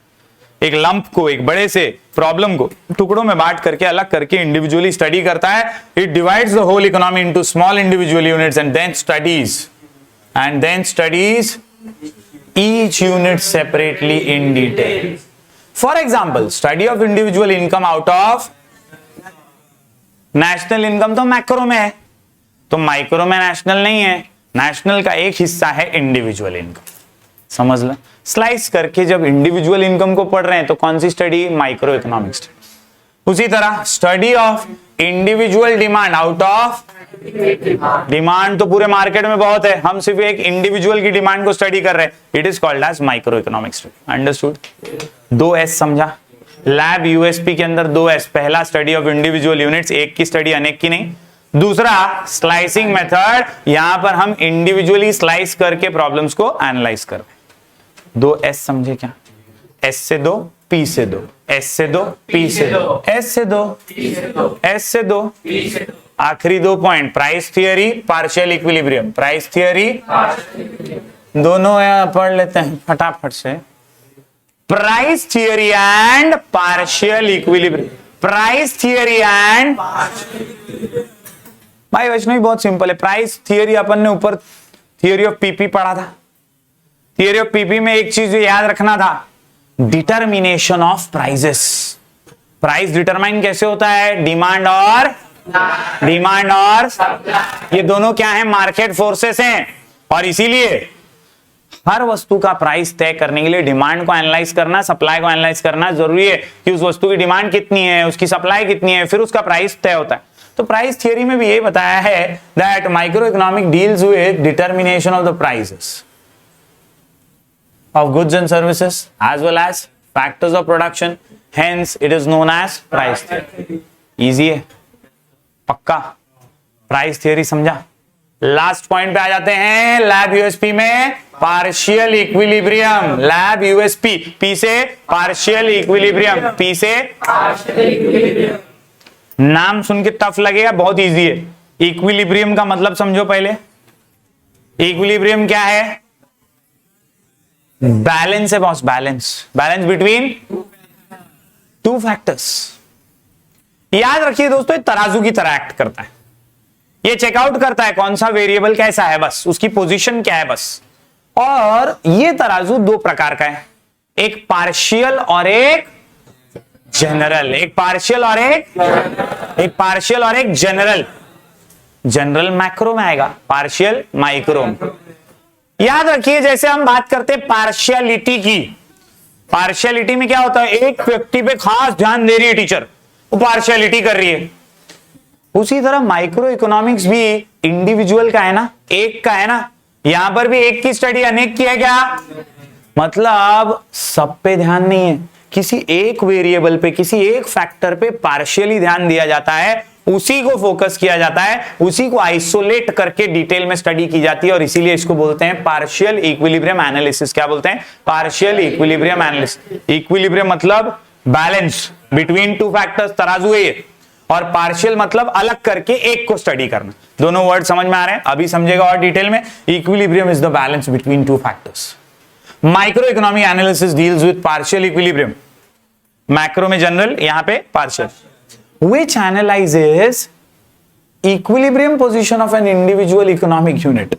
है। एक लंप को, एक बड़े से प्रॉब्लम को टुकड़ों में बांट करके, अलग करके इंडिविजुअली स्टडी करता है। It divides the whole economy into small individual units and then studies each unit separately in detail. For example, study of individual income out of national income तो मैक्रो में है, तो माइक्रो में national नहीं है, national का एक हिस्सा है इंडिविजुअल इनकम। समझ लो, स्लाइस करके जब इंडिविजुअल इनकम को पढ़ रहे हैं तो कौन सी स्टडी? Micro economics. उसी तरह study of individual demand out of, demand तो पूरे मार्केट में बहुत है, हम सिर्फ एक इंडिविजुअल की डिमांड को स्टडी कर रहे हैं, it is called as micro economics. Understood? 2S समझा? लैब यूएसपी के अंदर 2S, पहला स्टडी ऑफ इंडिविजुअल यूनिट्स, एक की स्टडी अनेक की नहीं। दूसरा स्लाइसिंग मेथड, यहां पर हम इंडिविजुअली स्लाइस करके प्रॉब्लम्स को एनालाइज कर रहे हैं। 2S समझे क्या? S से 2, P से 2, S से 2, P से 2, S से 2, S से 2, आखिरी 2 point, price theory, partial equilibrium. Price theory दोनों पढ़ लेते हैं फटाफट से। Price theory and partial equilibrium, price theory and, भाई वैष्णवी बहुत सिंपल है। प्राइस थियरी अपन ने ऊपर थियरी ऑफ पीपी पढ़ा था। थियरी ऑफ पीपी में एक चीज याद रखना था, determination of prices. Price determine कैसे होता है? डिमांड और ये दोनों क्या है? मार्केट फोर्सेस हैं, और इसीलिए हर वस्तु का प्राइस तय करने के लिए डिमांड को एनालाइज करना, सप्लाई को एनालाइज करना जरूरी है कि उस वस्तु की डिमांड कितनी है, उसकी सप्लाई कितनी है, फिर उसका प्राइस तय होता है। तो प्राइस थियरी में भी ये बताया है that micro economic deals with determination of the prices of goods and services as well as factors of production, hence it is known as price theory. Easy है, पक्का। प्राइस थियरी समझा? Last point पे आ जाते हैं, lab USP में partial equilibrium. Lab USP, P से partial equilibrium, P से नाम सुन के टफ लगेगा, बहुत इजी है। इक्विलिब्रियम का मतलब समझो पहले। इक्विलिब्रियम क्या है? बैलेंस है boss, balance, balance between two factors. याद रखिए दोस्तों, ये तराजू की तरह एक्ट करता है। ये चेकआउट करता है कौन सा वेरिएबल कैसा है, बस उसकी पोजीशन क्या है बस। और ये तराजू 2 प्रकार का है, एक पार्शियल और एक जनरल। एक पार्शियल और एक जनरल। जनरल मैक्रो में आएगा, पार्शियल माइक्रो में। याद रखिए, जैसे हम बात करते हैं पार्शियलिटी की, पार्शियलिटी में क्या होता है? एक व्यक्ति पे खास ध्यान दे रही है टीचर, वो पार्शियलिटी कर रही है। उसी तरह माइक्रो इकोनॉमिक्स भी इंडिविजुअल का है ना, एक का है ना। यहां पर भी एक की स्टडी अनेक की है क्या? मतलब सब पे ध्यान नहीं है, किसी एक वेरिएबल पे, किसी एक फैक्टर पे पार्शियली ध्यान दिया जाता है, उसी को फोकस किया जाता है, उसी को आइसोलेट करके डिटेल में स्टडी की जाती है, और इसीलिए इसको बोलते हैं पार्शियल इक्विलिब्रियम एनालिसिस। क्या बोलते हैं? Partial equilibrium analysis. इक्विलिब्रियम मतलब बैलेंस बिटवीन टू फैक्टर्स, तराजू है ये, और पार्शियल मतलब अलग करके एक को स्टडी करना। दोनों वर्ड समझ में आ रहे हैं? अभी समझेगा और डिटेल में। Equilibrium is the balance between two factors. Micro economic analysis deals with partial equilibrium. Macro में जनरल, यहां पे partial. Which analyzes equilibrium position of an individual economic unit।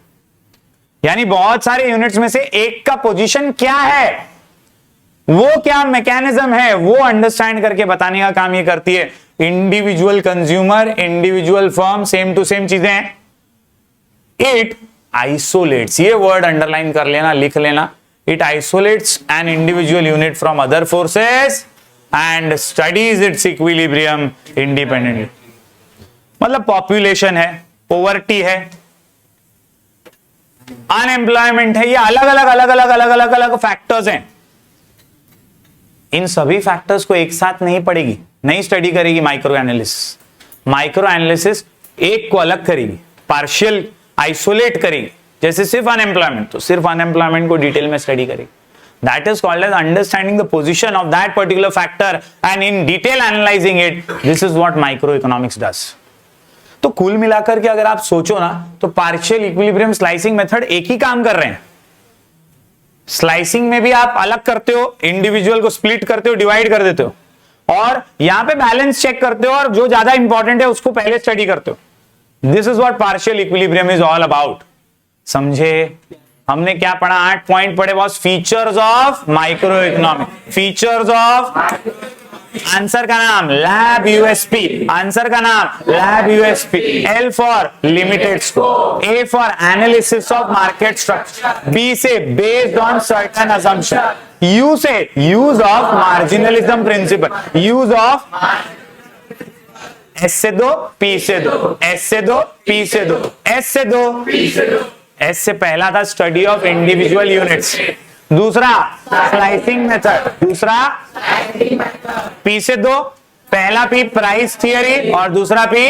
यानी बहुत सारे यूनिट्स में से एक का पोजीशन क्या है, वो क्या मैकेनिज्म है, वो अंडरस्टैंड करके बताने का काम ये करती है। Individual consumer, individual firm, same to same चीजें हैं। इट आइसोलेट्स, ये वर्ड अंडरलाइन कर लेना, लिख लेना। It isolates an individual unit from other forces and studies its equilibrium independently। मतलब पॉपुलेशन है, पोवर्टी है, अनएम्प्लॉयमेंट है, ये अलग अलग फैक्टर्स हैं। इन सभी फैक्टर्स को एक साथ नहीं पड़ेगी, नहीं स्टडी करेगी माइक्रो एनालिसिस। माइक्रो एनालिसिस एक को अलग करेगी, पार्शियल आइसोलेट करेगी। जैसे सिर्फ अनएम्प्लॉयमेंट, तो सिर्फ अनएम्प्लॉयमेंट को डिटेल में स्टडी करेगी। That is called as understanding the position of that particular factor and in detail analyzing it. This is what microeconomics does. तो कुल मिलाकर के अगर आप सोचो ना, तो पार्शियल इक्विलिब्रियम स्लाइसिंग मेथड एक ही काम कर रहे हैं। स्लाइसिंग में भी आप अलग करते हो, इंडिविजुअल को स्प्लिट करते हो, डिवाइड कर देते हो, और यहां पे बैलेंस चेक करते हो, और जो ज्यादा इंपॉर्टेंट है उसको पहले स्टडी करते हो। This is what partial equilibrium is all about. समझे? हमने क्या पढ़ा? 8 पॉइंट पढ़े boss. Features of micro economic, features of, answer का नाम लैब यूएसपी, आंसर का नाम lab USP. L for limited scope, A for analysis of market structure, B से based on certain assumption, U से use of marginalism principle, use of, S से दो, P से दो, एस से दो, पी से दो, एस से दो, पी से दो। एस से पहला था स्टडी ऑफ इंडिविजुअल यूनिट्स, दूसरा स्लाइसिंग मेथड, दूसरा पी से दो, पहला पी प्राइस थियरी और दूसरा P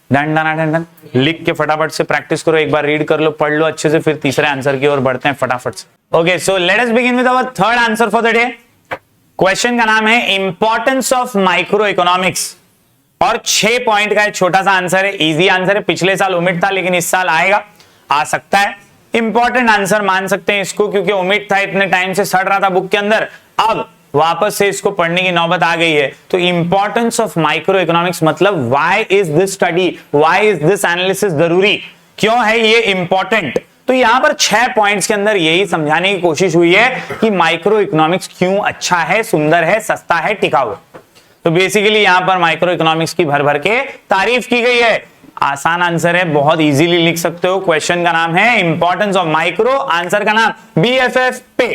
done done done done. लिख के फटाफट से प्रैक्टिस करो, एक बार रीड कर लो, पढ़ लो अच्छे से, फिर तीसरे आंसर की ओर बढ़ते हैं फटाफट से। Okay, so let us begin with our third answer for the day. Question का नाम है इंपॉर्टेंस ऑफ माइक्रो इकोनॉमिक्स और 6 पॉइंट का एक छोटा सा आंसर है, इजी आंसर है। पिछले साल ओमिट था लेकिन इस साल आएगा, आ सकता है। इंपॉर्टेंट आंसर मान सकते हैं इसको, क्योंकि ओमिट था, इतने टाइम से सड़ रहा था बुक के अंदर, अब वापस से इसको पढ़ने की नौबत आ गई है। तो इंपॉर्टेंस ऑफ माइक्रो इकोनॉमिक्स मतलब why is this study, why is this analysis जरूरी, क्यों है ये इंपॉर्टेंट। तो यहां पर 6 पॉइंट्स के अंदर यही समझाने की कोशिश हुई है कि माइक्रो इकोनॉमिक्स क्यों अच्छा है, सुंदर है, सस्ता है, टिकाऊ है। तो बेसिकली यहां पर माइक्रो इकोनॉमिक्स की भर भर के तारीफ की गई है। आसान आंसर है, बहुत इजीली लिख सकते हो। क्वेश्चन का नाम है इंपॉर्टेंस ऑफ माइक्रो, आंसर का नाम बीएफएफ पे,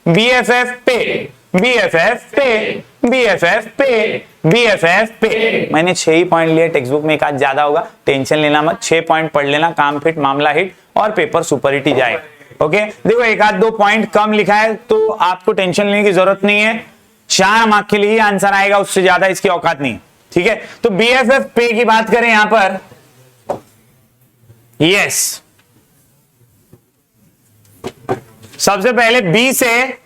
बीएफएफ पे, बीएफएफ पे, बीएफएफ पे, बीएफएफ पे। मैंने 6 ही पॉइंट लिए, टेक्स्ट बुक में एक आध ज्यादा होगा, टेंशन लेना मत, 6 पॉइंट पढ़ लेना, काम फिट, मामला हिट और पेपर सुपर हिट ही जाएगा। ओके, देखो एक आध 2 पॉइंट कम लिखा है तो आपको टेंशन लेने की जरूरत नहीं है, 4 मार्क के लिए ही आंसर आएगा, उससे ज्यादा इसकी औकात नहीं। ठीक है, तो बीएफएफ पे की बात करें यहां पर, यस, सबसे पहले बी से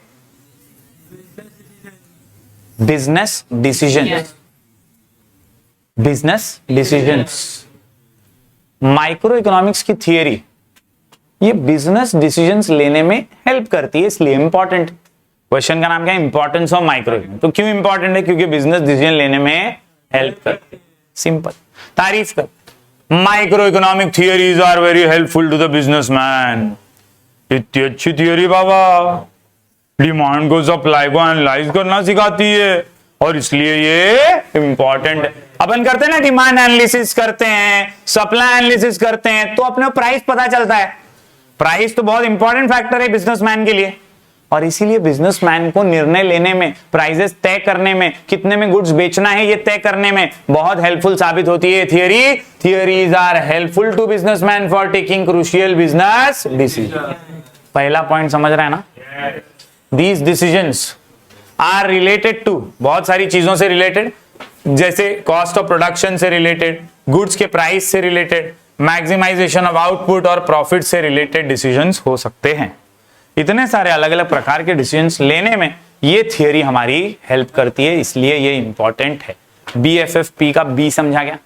business decision, business decisions. Micro economics की थियरी ये बिजनेस डिसीजंस लेने में हेल्प करती है, इसलिए इंपॉर्टेंट। क्वेश्चन का नाम क्या है? Importance of micro economics. तो क्यों इंपॉर्टेंट है? क्योंकि बिजनेस डिसीजन लेने में हेल्प करती है। सिंपल, तारीफ कर। Micro economic theories are very helpful to the businessman. इतनी अच्छी थियरी बाबा, डिमांड को सप्लाई को एनालाइज करना सिखाती है और इसलिए ये इंपॉर्टेंट है। अपन करते हैं ना, डिमांड एनालिसिस करते हैं, सप्लाई एनालिसिस करते हैं, तो अपने प्राइस पता चलता है। प्राइस तो बहुत इंपॉर्टेंट फैक्टर है बिजनेसमैन के लिए, और इसीलिए बिजनेसमैन को निर्णय लेने में, प्राइसेस तय करने में, कितने में गुड्स बेचना है ये तय करने में बहुत हेल्पफुल साबित होती है theory. Theories are helpful to businessman for taking crucial business decision. पहला पॉइंट समझ रहे हैं ना? These decisions are related to, बहुत सारी चीजों से रिलेटेड, जैसे कॉस्ट ऑफ प्रोडक्शन से रिलेटेड, गुड्स के प्राइस से रिलेटेड, मैक्सिमाइजेशन ऑफ आउटपुट और प्रॉफिट से रिलेटेड डिसीजंस हो सकते हैं। इतने सारे अलग अलग प्रकार के डिसीजंस लेने में ये थियरी हमारी हेल्प करती है, इसलिए ये इंपॉर्टेंट है। बीएफएफपी का बी समझा गया?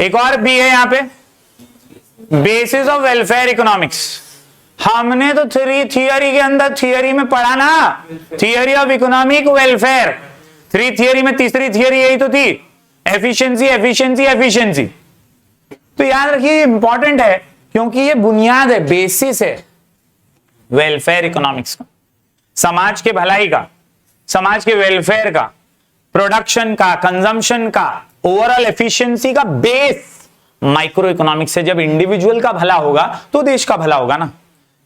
एक और बी है यहां पे, बेसिस ऑफ वेलफेयर इकोनॉमिक्स। हमने तो थियरी के अंदर थियरी में पढ़ा ना, theory of economic welfare. 3 theory में तीसरी थियरी यही तो थी, एफिशिएंसी एफिशिएंसी एफिशिएंसी। तो याद रखिए इंपॉर्टेंट है क्योंकि ये बुनियाद है, बेसिस है वेलफेयर इकोनॉमिक्स का, समाज के भलाई का, समाज के वेलफेयर का, प्रोडक्शन का, कंजम्पशन का, ओवरऑल एफिशिएंसी का बेस माइक्रो इकोनॉमिक्स है। जब इंडिविजुअल का भला होगा तो देश का भला होगा ना,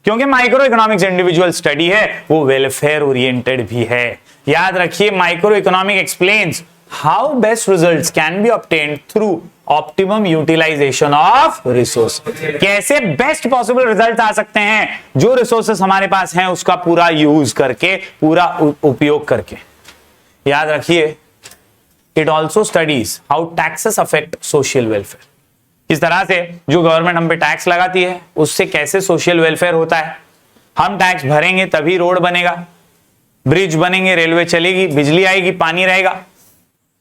क्योंकि माइक्रो इकोनॉमिक्स इंडिविजुअल स्टडी है, वो वेलफेयर ओरिएंटेड भी है। याद रखिए, micro economic explains how best results can be obtained through optimum utilisation of resource. कैसे बेस्ट पॉसिबल रिजल्ट आ सकते हैं जो रिसोर्सेस हमारे पास हैं उसका पूरा यूज करके, पूरा उपयोग करके। याद रखिए, it also studies how taxes affect social welfare. किस तरह से जो गवर्नमेंट हम पे टैक्स लगाती है उससे कैसे सोशल वेलफेयर होता है। हम टैक्स भरेंगे तभी रोड बनेगा, ब्रिज बनेंगे, रेलवे चलेगी, बिजली आएगी, पानी रहेगा।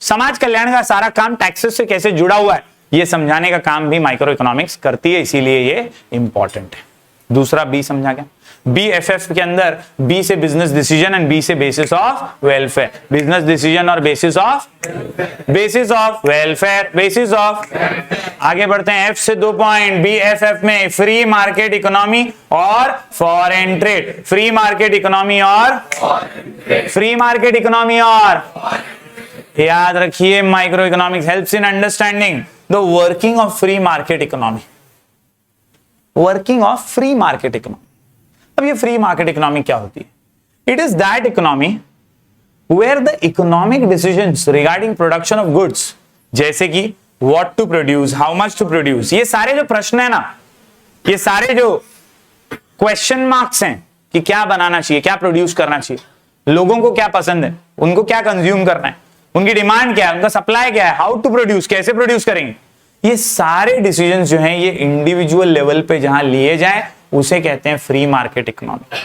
समाज कल्याण का सारा काम टैक्सेस से कैसे जुड़ा हुआ है ये समझाने का काम भी माइक्रो इकोनॉमिक्स करती है, इसीलिए ये इंपॉर्टेंट है। दूसरा बी समझा क्या? BFF के अंदर बी से बिजनेस डिसीजन एंड बी से basis of welfare, business decision और basis of welfare, basis of. आगे बढ़ते हैं, एफ से 2 पॉइंट। BFF में फ्री मार्केट इकोनॉमी और foreign trade, free market economy और याद रखिए, micro economics helps in understanding the working of free market economy, working of free market economy. अब ये फ्री मार्केट इकोनॉमी क्या होती है? It is that economy where the economic decisions regarding production of goods, जैसे कि what to produce, how much to produce, ये सारे जो प्रश्न है ना, ये सारे जो क्वेश्चन मार्क्स हैं कि क्या बनाना चाहिए, क्या प्रोड्यूस करना चाहिए, लोगों को क्या पसंद है, उनको क्या कंज्यूम करना है, उनकी डिमांड क्या है, उनका सप्लाई क्या है, हाउ टू प्रोड्यूस, कैसे प्रोड्यूस करेंगे, ये सारे डिसीजंस जो हैं ये इंडिविजुअल लेवल पे जहां लिए जाए उसे कहते हैं फ्री मार्केट इकोनॉमी।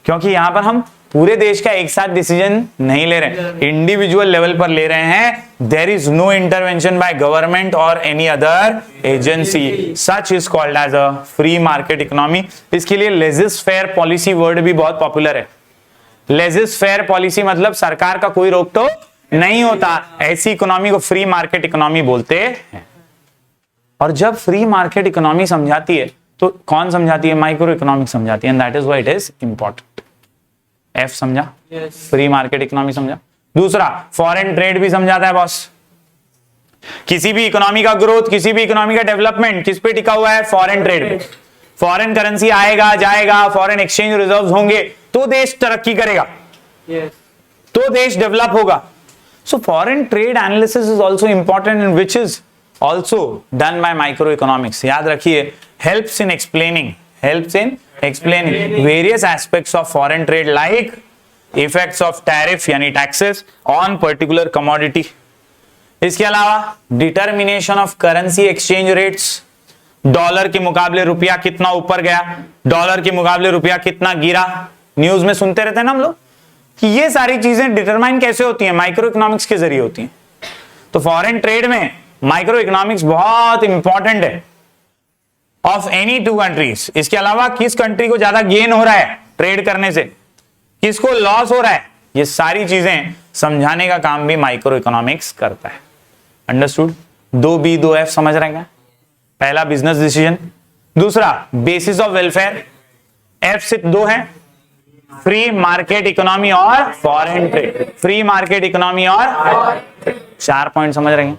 क्योंकि यहां पर हम पूरे देश का एक साथ डिसीजन नहीं ले रहे, इंडिविजुअल लेवल पर ले रहे हैं। There is no intervention by government और any other agency, such is called as a free market economy. इसके लिए लेजिस फेयर पॉलिसी वर्ड भी बहुत पॉपुलर है। लेजिस फेयर पॉलिसी मतलब सरकार का कोई रोक टोक नहीं होता, ऐसी इकोनॉमी को फ्री मार्केट इकोनॉमी बोलते हैं। और जब फ्री मार्केट इकोनॉमी समझाती है तो कौन समझाती है? माइक्रो इकोनॉमिक्स समझाती है, and that is why it is important. F समझा? फ्री मार्केट इकोनॉमी समझा। दूसरा, फॉरेन ट्रेड भी समझाता है बॉस। किसी भी इकोनॉमी का ग्रोथ, किसी भी इकोनॉमी का डेवलपमेंट किस पे टिका हुआ है? फॉरेन ट्रेड पे। फॉरेन करेंसी आएगा जाएगा, फॉरेन एक्सचेंज रिजर्व्स होंगे तो देश तरक्की करेगा, तो देश डेवलप होगा। So foreign trade analysis is also important and which is also done by microeconomics. याद रखिए, helps in explaining various aspects of foreign trade like effects of tariff यानी taxes on particular commodity. इसके अलावा determination of currency exchange rates, dollar के मुकाबले रुपया कितना ऊपर गया, डॉलर के मुकाबले रुपया कितना गिरा, न्यूज में सुनते रहते हैं ना हम लोग कि ये सारी चीजें डिटरमाइन कैसे होती हैं? माइक्रो इकोनॉमिक्स के जरिए होती हैं। तो फॉरेन ट्रेड में माइक्रो इकोनॉमिक्स बहुत इंपॉर्टेंट है ऑफ एनी टू कंट्रीज। इसके अलावा किस कंट्री को ज्यादा गेन हो रहा है ट्रेड करने से, किसको लॉस हो रहा है, ये सारी चीजें समझाने का काम भी माइक्रो इकोनॉमिक्स करता है। अंडरस्टूड? 2B 2F समझ रहे हैं? पहला बिजनेस डिसीजन, दूसरा बेसिस ऑफ वेलफेयर, F से 2 है, फ्री मार्केट इकोनॉमी और foreign trade, free market economy और 4 पॉइंट समझ रहे हैं।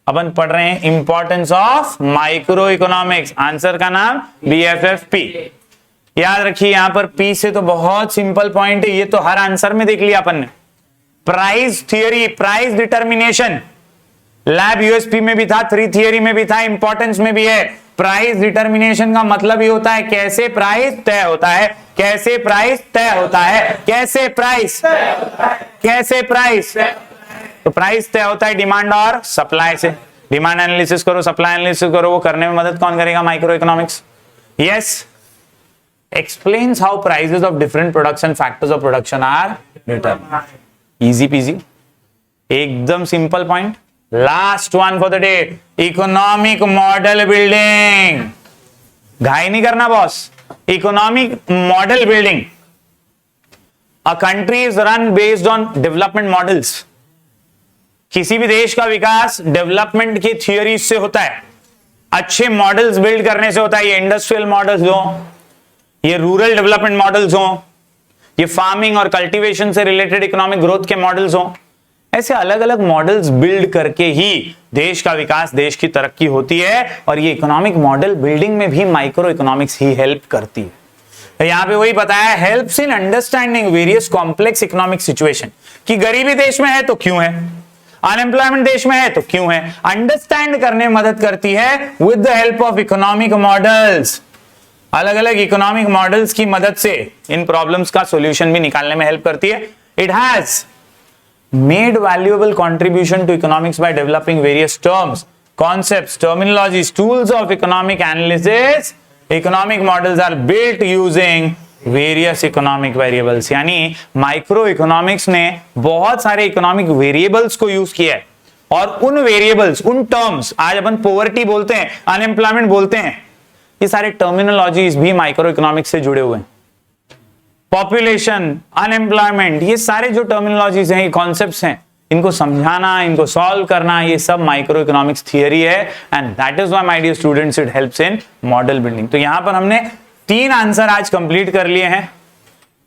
अपन पढ़ रहे हैं importance of micro economics, answer का नाम BFFP। याद रखिए यहां पर P से तो बहुत सिंपल पॉइंट है, ये तो हर आंसर में देख लिया अपन ने। Price theory, price determination, lab USP में भी था, 3 थियरी में भी था, इंपॉर्टेंस में भी है। प्राइस डिटर्मिनेशन का मतलब ही होता है कैसे प्राइस तय होता है, कैसे प्राइस तय होता है, कैसे प्राइस तो प्राइस तय होता है डिमांड और सप्लाई से। डिमांड एनालिसिस करो, सप्लाई एनालिसिस करो, वो करने में मदद कौन करेगा? Micro economics. Yes, explains how prices of different production factors of production are determined. Easy PG, एकदम simple point. Last one for the day, economic model building. घाई नहीं करना boss, economic model building. A country is run based on development models. किसी भी देश का विकास development की theory से होता है, अच्छे मॉडल्स बिल्ड करने से होता है। ये इंडस्ट्रियल मॉडल्स हो, ये रूरल डेवलपमेंट मॉडल्स हो, ये फार्मिंग और कल्टीवेशन से रिलेटेड इकोनॉमिक ग्रोथ के मॉडल्स हो, ऐसे अलग अलग मॉडल्स बिल्ड करके ही देश का विकास, देश की तरक्की होती है। और ये इकोनॉमिक मॉडल बिल्डिंग में भी माइक्रो इकोनॉमिक्स ही हेल्प करती है। तो यहां पे वही बताया, helps in understanding various complex economic situation, कि गरीबी देश में है तो क्यों है, अनएम्प्लॉयमेंट देश में है तो क्यों है, अंडरस्टैंड करने में मदद करती है with the help of economic models. अलग अलग इकोनॉमिक मॉडल्स की मदद से इन प्रॉब्लम्स का सॉल्यूशन भी निकालने में हेल्प करती है। It has made valuable contribution to economics by developing various terms, concepts, terminologies, tools of economic analysis. Economic models are built using various economic variables. यानी माइक्रो इकोनॉमिक्स ने बहुत सारे इकोनॉमिक वेरिएबल्स को यूज किया है, और उन वेरिएबल्स, उन टर्म्स, आज अपन पॉवर्टी बोलते हैं, अनएम्प्लॉयमेंट बोलते हैं, ये सारे टर्मिनोलॉजीज भी माइक्रो इकोनॉमिक्स से जुड़े हुए हैं। पॉपुलेशन, अनएम्प्लॉयमेंट, ये सारे जो टर्मिनोलॉजीज हैं, ये कॉन्सेप्ट्स हैं, इनको समझाना, इनको सॉल्व करना, ये सब माइक्रो इकोनॉमिक्स थियरी है। And that is why my dear students it helps in model building. तो यहां पर हमने 3 आंसर आज कंप्लीट कर लिए हैं।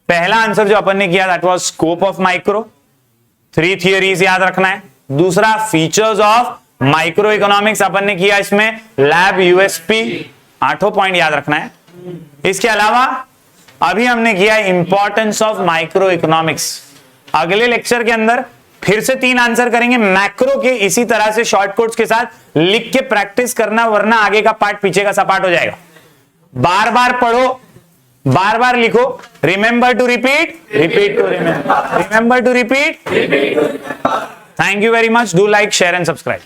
पहला आंसर जो अपन ने किया that was scope of micro, 3 theories याद रखना है। दूसरा फीचर्स ऑफ माइक्रो इकोनॉमिक्स अपन ने किया, इसमें लैब, यूएसपी, 8 पॉइंट याद रखना है। इसके अलावा अभी हमने किया इंपॉर्टेंस ऑफ माइक्रो इकोनॉमिक्स। अगले लेक्चर के अंदर फिर से 3 आंसर करेंगे मैक्रो के, इसी तरह से शॉर्टकट्स के साथ लिख के प्रैक्टिस करना, वरना आगे का पार्ट पीछे का सपाट हो जाएगा। बार बार पढ़ो, बार बार लिखो, remember to repeat, repeat to remember, remember to repeat. Thank you very much, do like, share and subscribe.